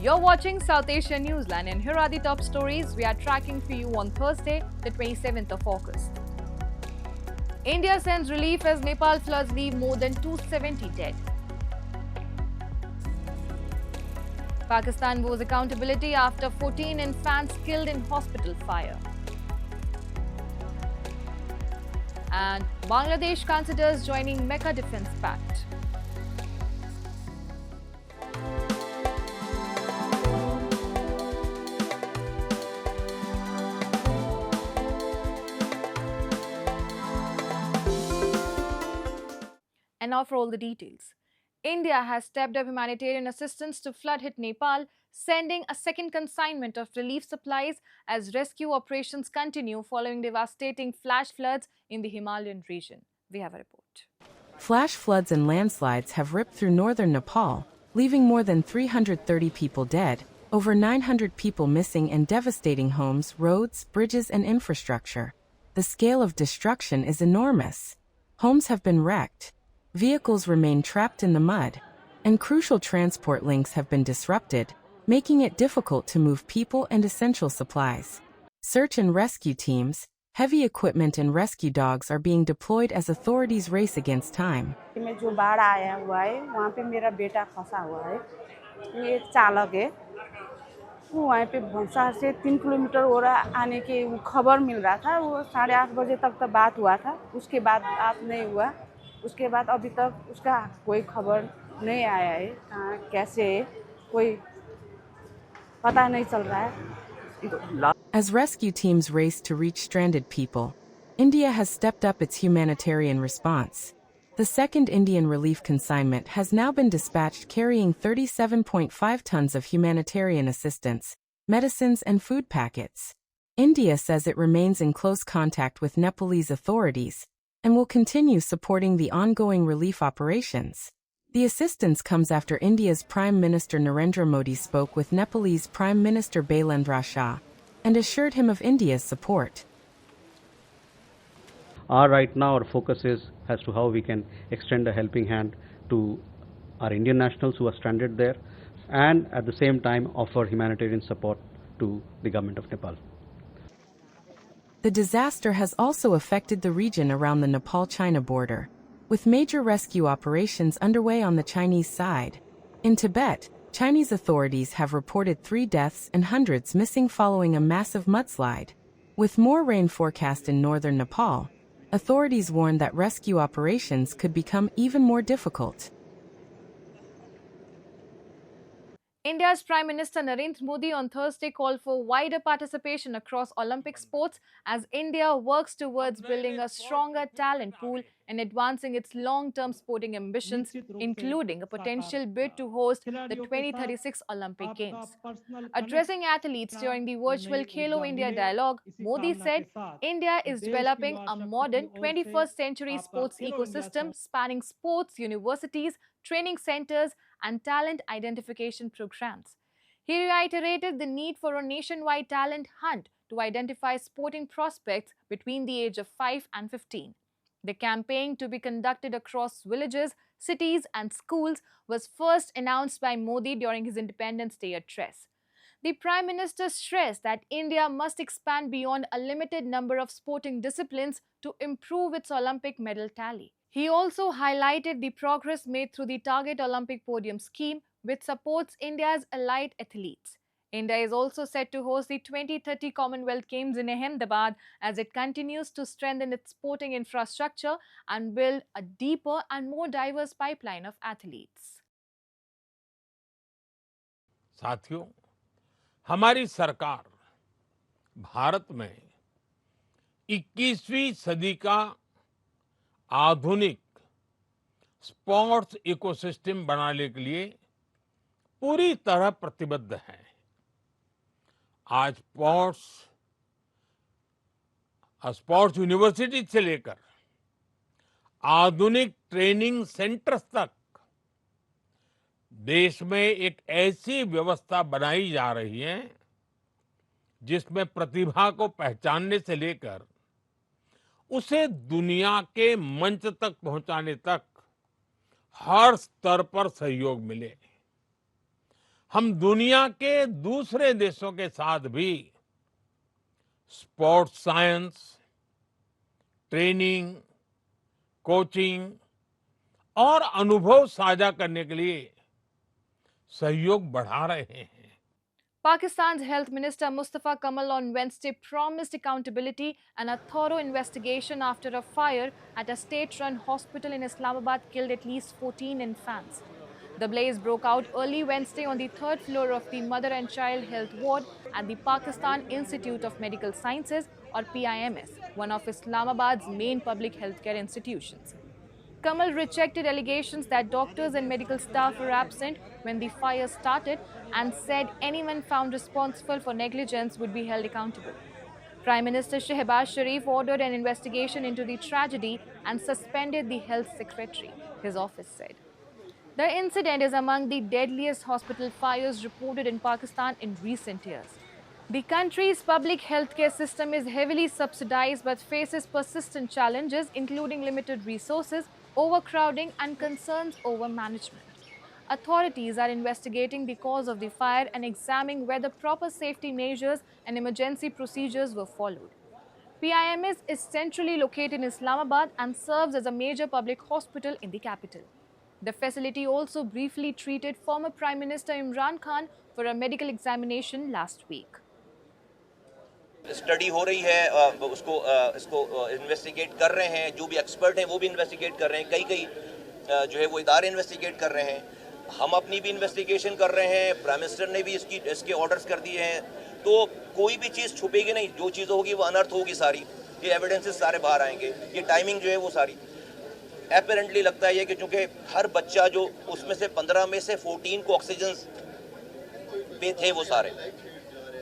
You're watching South Asia Newsline, and here are the top stories we are tracking for you on Thursday, the 27th of August. India sends relief as Nepal floods leave more than 270 dead. Pakistan vows accountability after 14 infants killed in hospital fire. And Bangladesh considers joining Mecca Defence Pact. And now for all the details. India has stepped up humanitarian assistance to flood-hit Nepal, sending a second consignment of relief supplies as rescue operations continue following devastating flash floods in the Himalayan region. We have a report. Flash floods and landslides have ripped through northern Nepal, leaving more than 330 people dead, over 900 people missing, and devastating homes, roads, bridges, and infrastructure. The scale of destruction is enormous. Homes have been wrecked. Vehicles remain trapped in the mud, and crucial transport links have been disrupted, making it difficult to move people and essential supplies. Search and rescue teams, heavy equipment, and rescue dogs are being deployed as authorities race against time. वहाँ पे भंसार से 3 kilometre और आने के खबर मिल रहा था। वो 8:30 बजे तक तो बात हुआ था, उसके बाद बात नहीं हुआ। उसके बाद अभी तक उसका कोई खबर नहीं आया है, कहाँ कैसे कोई पता नहीं चल रहा है। As rescue teams race to reach stranded people, India has stepped up its humanitarian response. The second Indian relief consignment has now been dispatched carrying 37.5 tons of humanitarian assistance, medicines, and food packets. India says it remains in close contact with Nepalese authorities and will continue supporting the ongoing relief operations. The assistance comes after India's Prime Minister Narendra Modi spoke with Nepalese Prime Minister Balendra Shah and assured him of India's support. Right now our focus is as to how we can extend a helping hand to our Indian nationals who are stranded there, and at the same time offer humanitarian support to the government of Nepal. The disaster has also affected the region around the Nepal-China border, with major rescue operations underway on the Chinese side. In Tibet, Chinese authorities have reported 3 deaths and hundreds missing following a massive mudslide. With more rain forecast in northern Nepal, authorities warn that rescue operations could become even more difficult. India's Prime Minister Narendra Modi on Thursday called for wider participation across Olympic sports as India works towards building a stronger talent pool and advancing its long-term sporting ambitions, including a potential bid to host the 2036 Olympic Games. Addressing athletes during the virtual Khelo India dialogue, Modi said India is developing a modern 21st century sports ecosystem spanning sports, universities, training centers, and talent identification programs. He reiterated the need for a nationwide talent hunt to identify sporting prospects between the age of 5 and 15. The campaign, to be conducted across villages, cities, and schools, was first announced by Modi during his Independence Day address. The Prime Minister stressed that India must expand beyond a limited number of sporting disciplines to improve its Olympic medal tally. He also highlighted the progress made through the Target Olympic Podium scheme, which supports India's elite athletes. India is also set to host the 2030 Commonwealth Games in Ahmedabad as it continues to strengthen its sporting infrastructure and build a deeper and more diverse pipeline of athletes. साथियों, हमारी सरकार भारत में 21वीं सदी का आधुनिक sports ecosystem बनाने के लिए पूरी तरह प्रतिबद्ध है। आज स्पोर्ट्स यूनिवर्सिटी से लेकर आधुनिक ट्रेनिंग सेंटर्स तक देश में एक ऐसी व्यवस्था बनाई जा रही है जिसमें प्रतिभा को पहचानने से लेकर उसे दुनिया के मंच तक पहुंचाने तक हर स्तर पर सहयोग मिले। हम दुनिया के दूसरे देशों के साथ भी स्पोर्ट्स साइंस, ट्रेनिंग, कोचिंग और अनुभव साझा करने के लिए सहयोग बढ़ा रहे हैं। Pakistan's Health Minister Mustafa Kamal on Wednesday promised accountability and a thorough investigation after a fire at a state-run hospital in Islamabad killed at least 14 infants. The blaze broke out early Wednesday on the third floor of the Mother and Child Health Ward at the Pakistan Institute of Medical Sciences, or PIMS, one of Islamabad's main public healthcare institutions. Kamal rejected allegations that doctors and medical staff were absent when the fire started and said anyone found responsible for negligence would be held accountable. Prime Minister Shehbaz Sharif ordered an investigation into the tragedy and suspended the health secretary, his office said. The incident is among the deadliest hospital fires reported in Pakistan in recent years. The country's public healthcare system is heavily subsidized but faces persistent challenges, including limited resources, overcrowding, and concerns over management. Authorities are investigating the cause of the fire and examining whether proper safety measures and emergency procedures were followed. PIMS is centrally located in Islamabad and serves as a major public hospital in the capital. The facility also briefly treated former Prime Minister Imran Khan for a medical examination last week. Study हो रही है, इसको investigate कर रहे हैं, जो भी expert हैं वो भी इन्वेस्टिगेट कर रहे हैं, कई जो है वो इदारे इन्वेस्टिगेट कर रहे हैं, हम अपनी भी इन्वेस्टिगेशन कर रहे हैं, प्राइम मिनिस्टर ने भी इसके ऑर्डर्स कर दिए हैं, तो कोई भी चीज़ छुपेगी नहीं, जो चीज़ होगी वो अनर्थ होगी सारी, ये एविडेंसेस सारे बाहर आएंगे, ये टाइमिंग जो है वो सारी एपरेंटली लगता है कि चूँकि हर बच्चा जो उसमें से 15 में से 14 को ऑक्सीजन पे थे वो सारे,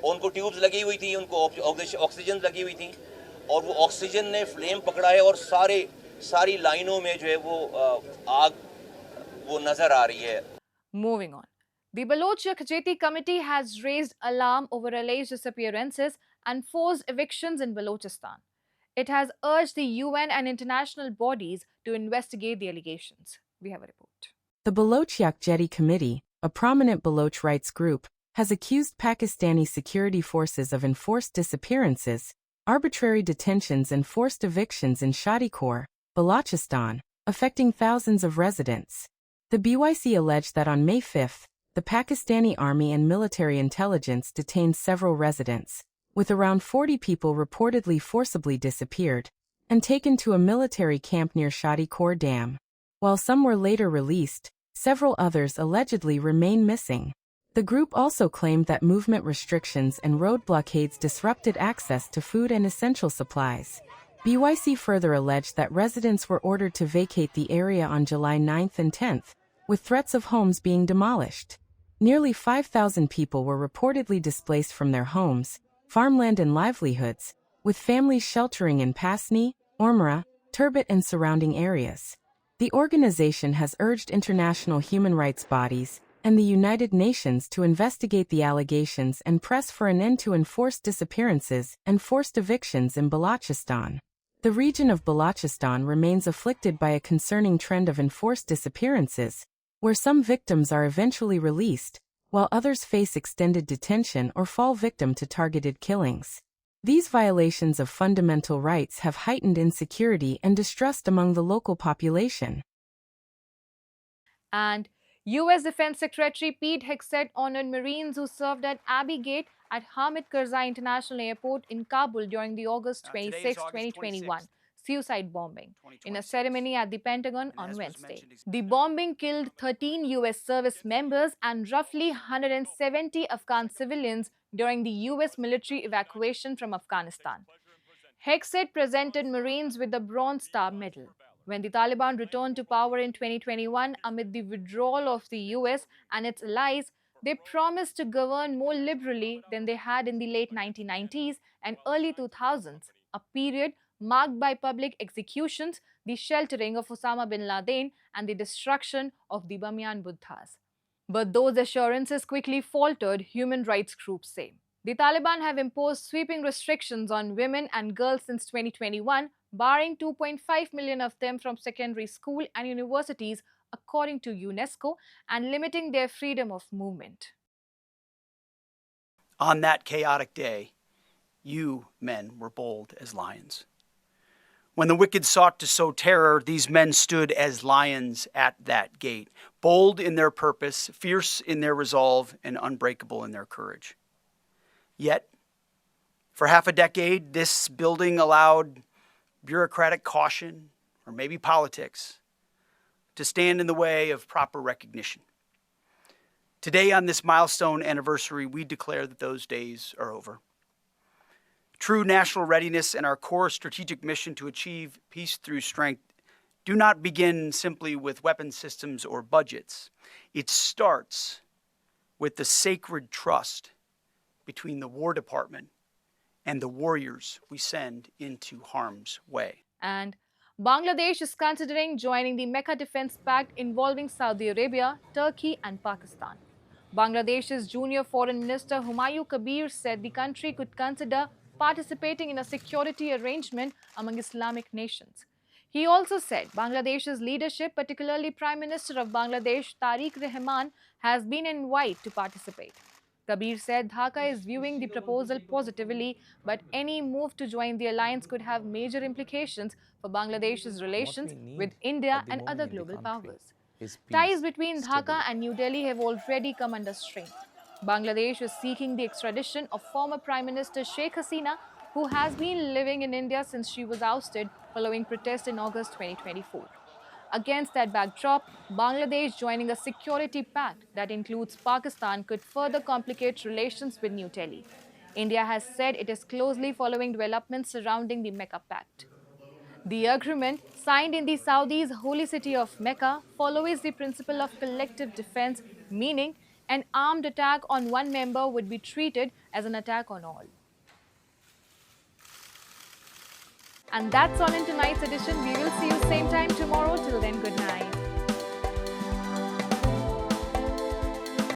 उनको ट्यूब्स लगी हुई थी, उनको ऑक्सीजन लगी हुई थी और वो ऑक्सीजन ने फ्लेम पकड़ा है और सारी लाइनों में जो है वो आग वो नजर आ रही है. Moving on. The Baloch Yakjehti Committee has raised alarm over alleged disappearances and forced evictions in Balochistan. It has urged the UN and international bodies to investigate the allegations. We have a report. The Baloch Yakjehti Committee, a prominent Baloch rights group, has accused Pakistani security forces of enforced disappearances, arbitrary detentions and forced evictions in Shadikor, Balochistan, affecting thousands of residents. The BYC alleged that on May 5, the Pakistani Army and military intelligence detained several residents, with around 40 people reportedly forcibly disappeared, and taken to a military camp near Shadikor Dam. While some were later released, several others allegedly remain missing. The group also claimed that movement restrictions and road blockades disrupted access to food and essential supplies. BYC further alleged that residents were ordered to vacate the area on July 9th and 10th, with threats of homes being demolished. Nearly 5,000 people were reportedly displaced from their homes, farmland and livelihoods, with families sheltering in Pasni, Ormara, Turbet and surrounding areas. The organization has urged international human rights bodies and the United Nations to investigate the allegations and press for an end to enforced disappearances and forced evictions in Balochistan. The region of Balochistan remains afflicted by a concerning trend of enforced disappearances, where some victims are eventually released, while others face extended detention or fall victim to targeted killings. These violations of fundamental rights have heightened insecurity and distrust among the local population. And U.S. Defense Secretary Pete Hegseth honored Marines who served at Abbey Gate at Hamid Karzai International Airport in Kabul during the August 26, 2021 suicide bombing in a ceremony at the Pentagon on Wednesday. The bombing killed 13 U.S. service members and roughly 170 Afghan civilians during the U.S. military evacuation from Afghanistan. Hegseth presented Marines with the Bronze Star Medal. When the Taliban returned to power in 2021 amid the withdrawal of the US and its allies, they promised to govern more liberally than they had in the late 1990s and early 2000s, a period marked by public executions, the sheltering of Osama bin Laden, and the destruction of the Bamiyan Buddhas. But those assurances quickly faltered, human rights groups say. The Taliban have imposed sweeping restrictions on women and girls since 2021, barring 2.5 million of them from secondary school and universities, according to UNESCO, and limiting their freedom of movement. On that chaotic day, you, men, were bold as lions. When the wicked sought to sow terror, these men stood as lions at that gate, bold in their purpose, fierce in their resolve, and unbreakable in their courage. Yet, for half a decade, this building allowed bureaucratic caution, or maybe politics, to stand in the way of proper recognition. Today, on this milestone anniversary, we declare that those days are over. True national readiness and our core strategic mission to achieve peace through strength do not begin simply with weapon systems or budgets. It starts with the sacred trust between the War Department and the warriors we send into harm's way. And Bangladesh is considering joining the Mecca Defense Pact involving Saudi Arabia, Turkey and Pakistan. Bangladesh's junior foreign minister Humayun Kabir said the country could consider participating in a security arrangement among Islamic nations. He also said Bangladesh's leadership, particularly Prime Minister of Bangladesh Tariq Rahman, has been invited to participate. Kabir said Dhaka is viewing the proposal positively, but any move to join the alliance could have major implications for Bangladesh's relations with India and other global powers. Ties between Dhaka and New Delhi have already come under strain. Bangladesh is seeking the extradition of former Prime Minister Sheikh Hasina, who has been living in India since she was ousted following protests in August 2024. Against that backdrop, Bangladesh joining a security pact that includes Pakistan could further complicate relations with New Delhi. India has said it is closely following developments surrounding the Mecca Pact. The agreement, signed in the Saudis' holy city of Mecca, follows the principle of collective defense, meaning an armed attack on one member would be treated as an attack on all. And that's all in tonight's edition. We will see you same time tomorrow. Till then, good night.